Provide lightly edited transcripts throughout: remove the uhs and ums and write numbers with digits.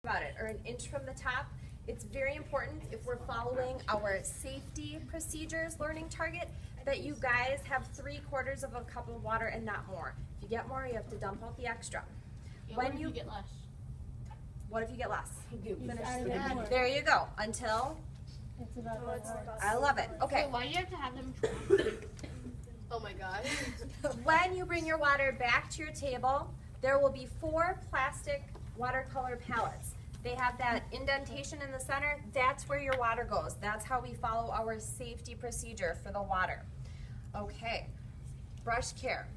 about it, or an inch from the top. It's very important if we're following our safety procedures learning target that you guys have 3/4 of a cup of water and not more. If you get more, you have to dump out the extra. What if you get less? What if you get less? Finish There you go. Until It's about I love it. Okay. So why do you have to have them? Oh my god. When you bring your water back to your table, there will be 4 plastic watercolor palettes. They have that indentation in the center. That's where your water goes. That's how we follow our safety procedure for the water. Okay, brush care.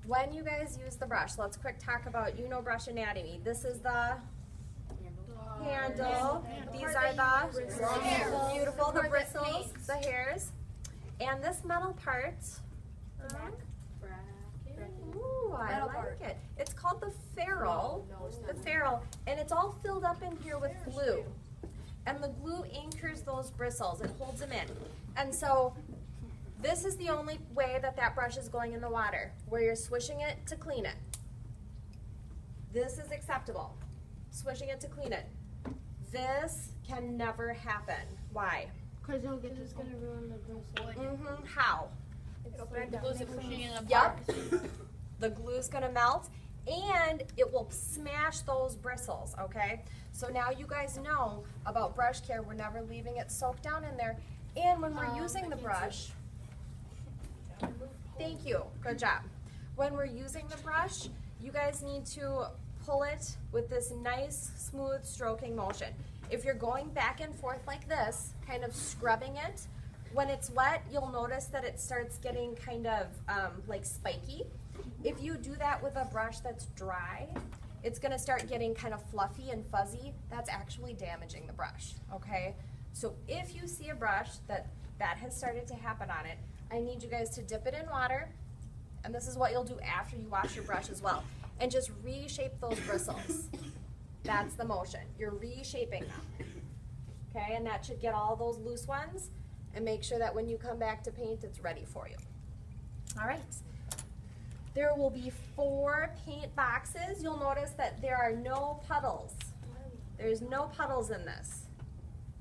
When you guys use the brush, let's quick talk about brush anatomy. This is the handle. These are the beautiful, the bristles, the hairs. And this metal part, ooh, I like it. It's called the ferrule, and it's all filled up in here with glue. And the glue anchors those bristles, it holds them in. And so this is the only way that that brush is going in the water, where you're swishing it to clean it. This is acceptable, swishing it to clean it. This can never happen. Why? Because it'll get It's gonna ruin the bristle. How? Glue's pushing it apart. Yep. The glue's gonna melt and it will smash those bristles, okay? So now you guys know about brush care. We're never leaving it soaked down in there. And when we're using the brush, thank you, good job. When we're using the brush, you guys need to pull it with this nice, smooth stroking motion. If you're going back and forth like this, kind of scrubbing it, when it's wet, you'll notice that it starts getting kind of like spiky. If you do that with a brush that's dry, it's gonna start getting kind of fluffy and fuzzy. That's actually damaging the brush, okay? So if you see a brush that has started to happen on it, I need you guys to dip it in water, and this is what you'll do after you wash your brush as well, and just reshape those bristles. That's the motion. You're reshaping them, okay? And that should get all those loose ones and make sure that when you come back to paint, it's ready for you. All right. There will be 4 paint boxes. You'll notice that there are no puddles. There's no puddles in this,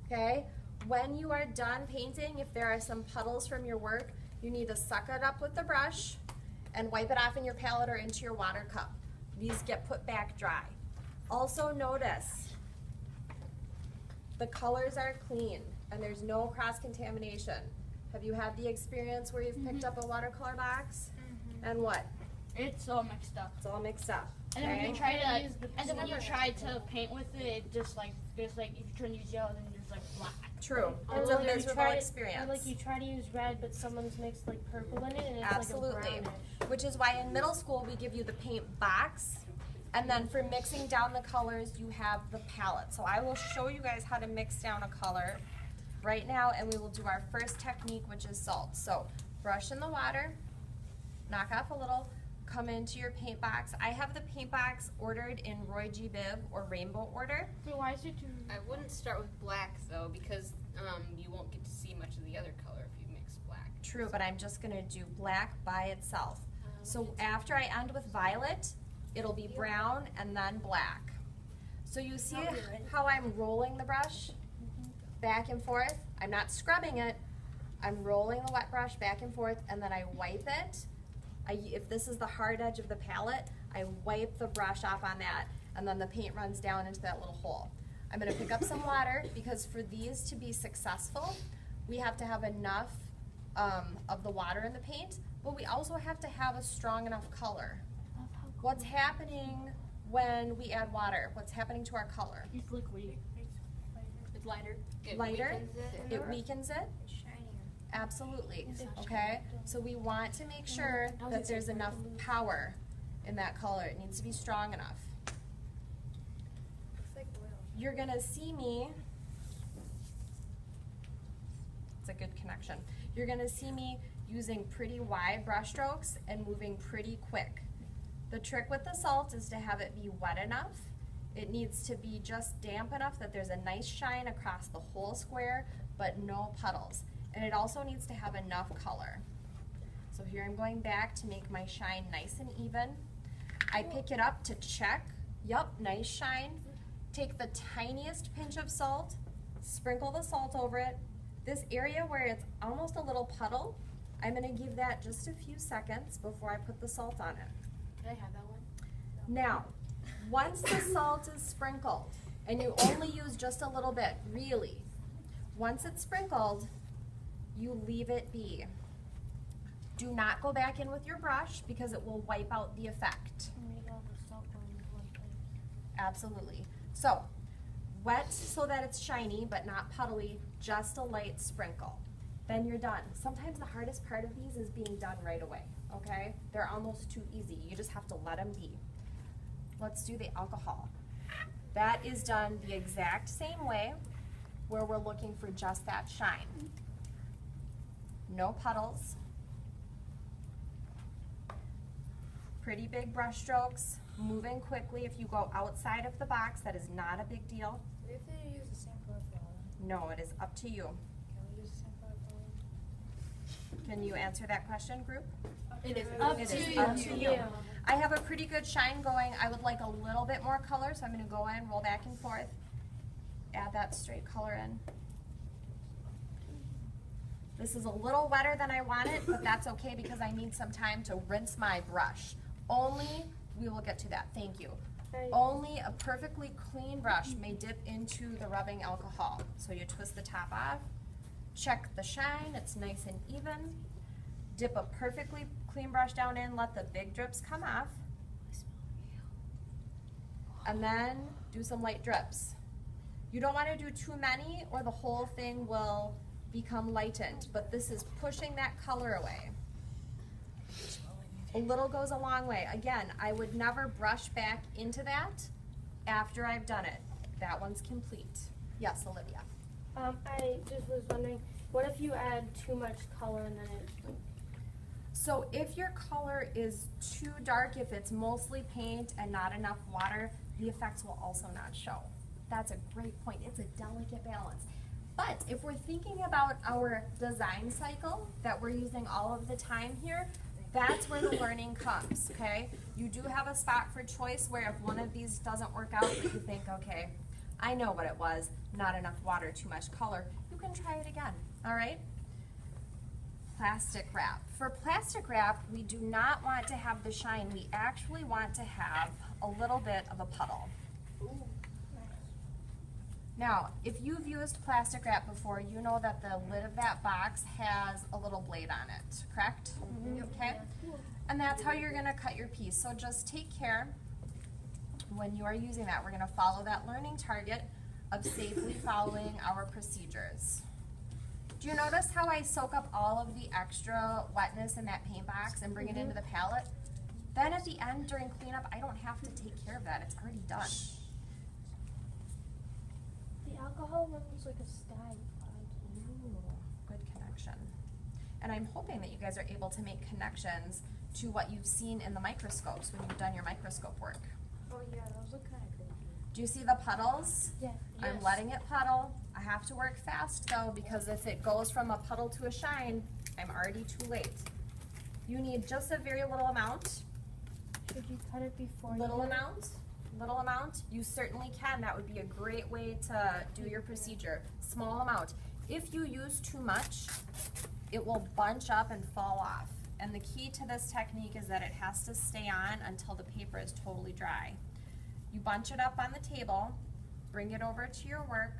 okay? When you are done painting, if there are some puddles from your work, you need to suck it up with the brush and wipe it off in your palette or into your water cup. These get put back dry. Also notice, the colors are clean and there's no cross-contamination. Have you had the experience where you've picked up a watercolor box? And what? It's all mixed up. It's all mixed up. And then when okay? you try to, and then when you try to paint with it, it just like there's like if you try to use yellow, then there's like black. True. Or It's a like you miserable try- experience. Or like you try to use red, but someone's mixed like purple in it, and it's Absolutely. like a brownish. Which is why in middle school we give you the paint box, and then for mixing down the colors you have the palette. So I will show you guys how to mix down a color right now, and we will do our first technique, which is salt. So brush in the water, knock off a little, come into your paint box. I have the paint box ordered in Roy G. Biv or rainbow order. So why is it too? I wouldn't start with black though, because you won't get to see much of the other color if you mix black. True, but I'm just gonna do black by itself. So after I end with violet, it'll be brown and then black. So you see how I'm rolling the brush back and forth? I'm not scrubbing it. I'm rolling the wet brush back and forth, and then I wipe it. If this is the hard edge of the palette, I wipe the brush off on that, and then the paint runs down into that little hole. I'm gonna pick up some water, because for these to be successful, we have to have enough of the water in the paint, but we also have to have a strong enough color. What's happening when we add water? What's happening to our color? It's liquid. It's lighter. It Lighter? weakens it. It weakens it? It's shinier. Absolutely, okay? So we want to make sure that there's enough power in that color. It needs to be strong enough. It's like oil. You're gonna see me, it's a good connection. You're gonna see me using pretty wide brush strokes and moving pretty quick. The trick with the salt is to have it be wet enough. It needs to be just damp enough that there's a nice shine across the whole square, but no puddles. And it also needs to have enough color. So here I'm going back to make my shine nice and even. I pick it up to check, yup, nice shine. Take the tiniest pinch of salt, sprinkle the salt over it. This area where it's almost a little puddle, I'm gonna give that just a few seconds before I put the salt on it. Can I have that one? Now, once the salt is sprinkled, and you only use just a little bit, really, once it's sprinkled, you leave it be. Do not go back in with your brush because it will wipe out the effect. Make all the salt on one place. Absolutely. So, wet so that it's shiny but not puddly, just a light sprinkle. Then you're done. Sometimes the hardest part of these is being done right away, okay? They're almost too easy. You just have to let them be. Let's do the alcohol. That is done the exact same way where we're looking for just that shine. No puddles. Pretty big brush strokes, moving quickly. If you go outside of the box, that is not a big deal. If they use the same color for all, No, it is up to you. can we use the same color for all? Can you answer that question, group? It is Up It to is you. up to you. I have a pretty good shine going. I would like a little bit more color, so I'm gonna go in, roll back and forth, add that straight color in. This is a little wetter than I want it, but that's okay because I need some time to rinse my brush. Only, we will get to that, thank you. Only a perfectly clean brush may dip into the rubbing alcohol. So you twist the top off, check the shine, it's nice and even. Dip a perfectly clean brush down in, let the big drips come off. And then do some light drips. You don't want to do too many or the whole thing will become lightened, but this is pushing that color away. A little goes a long way. Again, I would never brush back into that after I've done it. That one's complete. Yes, Olivia. I just was wondering, what if you add too much color and then it, So if your color is too dark, if it's mostly paint and not enough water, the effects will also not show. That's a great point. It's a delicate balance. But if we're thinking about our design cycle that we're using all of the time here, that's where the learning comes, okay? You do have a spot for choice where if one of these doesn't work out, but you think, okay, I know what it was, not enough water, too much color, you can try it again, all right? Plastic wrap. For plastic wrap, we do not want to have the shine. We actually want to have a little bit of a puddle. Now, if you've used plastic wrap before, you know that the lid of that box has a little blade on it, correct? Okay? And that's how you're gonna cut your piece. So just take care when you are using that. We're gonna follow that learning target of safely following our procedures. Do you notice how I soak up all of the extra wetness in that paint box and bring it into the palette? Then at the end during cleanup, I don't have to take care of that. It's already done. the alcohol one was like a stag. Ooh, good connection. And I'm hoping that you guys are able to make connections to what you've seen in the microscopes when you've done your microscope work. Oh yeah, those look kind of creepy. Do you see the puddles? Yeah. I'm letting it puddle. I have to work fast though, because if it goes from a puddle to a shine, I'm already too late. You need just a very little amount. Should you cut it before? Little you amount, little amount, you certainly can. That would be a great way to do your procedure. Small amount. If you use too much, it will bunch up and fall off. And the key to this technique is that it has to stay on until the paper is totally dry. You bunch it up on the table, bring it over to your work,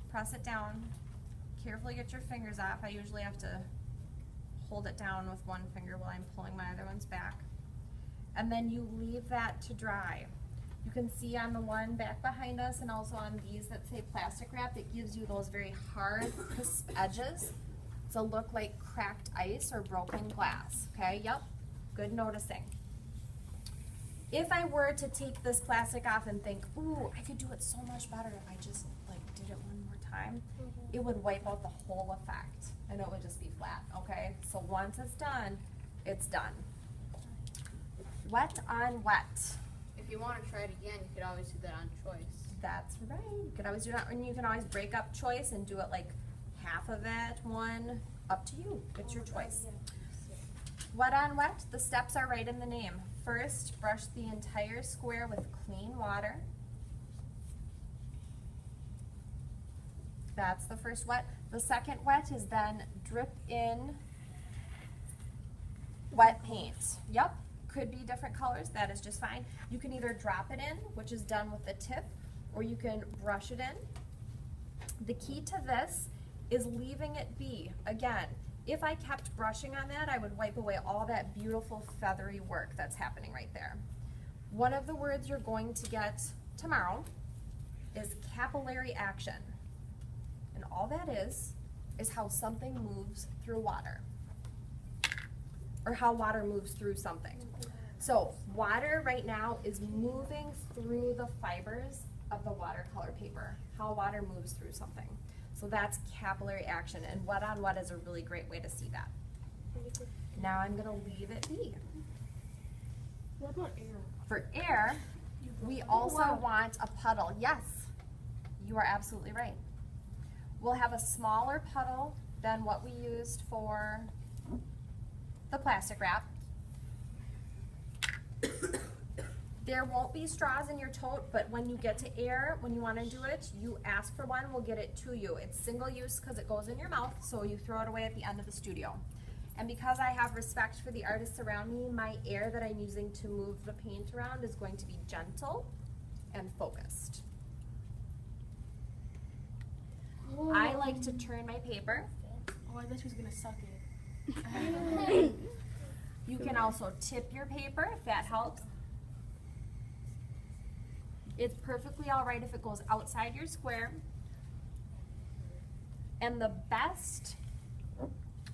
press it down, carefully get your fingers off. I usually have to hold it down with one finger while I'm pulling my other ones back. And then you leave that to dry. You can see on the one back behind us and also on these that say plastic wrap, it gives you those very hard, crisp edges to look like cracked ice or broken glass, okay? Yep, good noticing. If I were to take this plastic off and think, ooh, I could do it so much better if I just like did it one more time, it would wipe out the whole effect and it would just be flat, okay? So once it's done, it's done. Wet on wet. If you want to try it again, you could always do that on choice. That's right. You could always do that, and you can always break up choice and do it like half of it, one, up to you. It's your choice. Wet on wet, the steps are right in the name. First, brush the entire square with clean water. That's the first wet. The second wet is then drip in wet paint. Yep, could be different colors, that is just fine. You can either drop it in, which is done with the tip, or you can brush it in. The key to this is leaving it be. Again, if I kept brushing on that, I would wipe away all that beautiful feathery work that's happening right there. One of the words you're going to get tomorrow is capillary action. And all that is how something moves through water. Or how water moves through something. So water right now is moving through the fibers of the watercolor paper. How water moves through something. So that's capillary action, and wet on wet is a really great way to see that. Now I'm gonna leave it be. What about air? For air, we also want a puddle. Yes, you are absolutely right. We'll have a smaller puddle than what we used for the plastic wrap. There won't be straws in your tote, but when you get to air, when you want to do it, you ask for one, we'll get it to you. It's single use because it goes in your mouth, so you throw it away at the end of the studio. And because I have respect for the artists around me, my air that I'm using to move the paint around is going to be gentle and focused. I like to turn my paper. Oh, I thought she was gonna suck it. You can also tip your paper if that helps. It's perfectly all right if it goes outside your square. And the best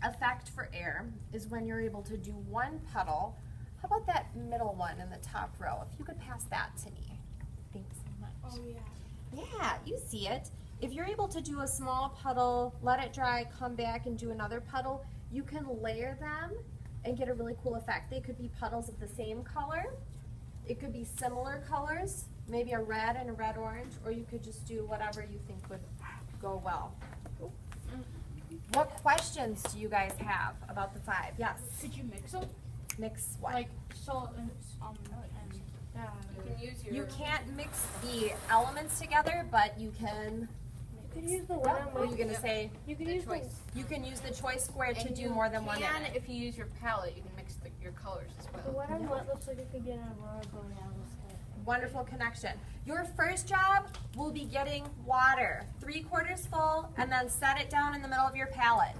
effect for air is when you're able to do one puddle. How about that middle one in the top row? If you could pass that to me. Thanks so much. Oh yeah. Yeah, you see it. If you're able to do a small puddle, let it dry, come back and do another puddle, you can layer them and get a really cool effect. They could be puddles of the same color. It could be similar colors, maybe a red and a red-orange, or you could just do whatever you think would go well. What questions do you guys have about the 5? Yes, Could you mix them? mix what? Like salt and yeah. You can use your. You can't mix the elements together, but you can, You could use the one what on were you gonna say? You could The use choice. You can use the choice square to And do you more than one in can, it. if you use your palette, you can mix your colors as the well. one on what looks like it could get an aurora borealis head. Wonderful connection. Your first job will be getting water, 3/4 full, and then set it down in the middle of your palette.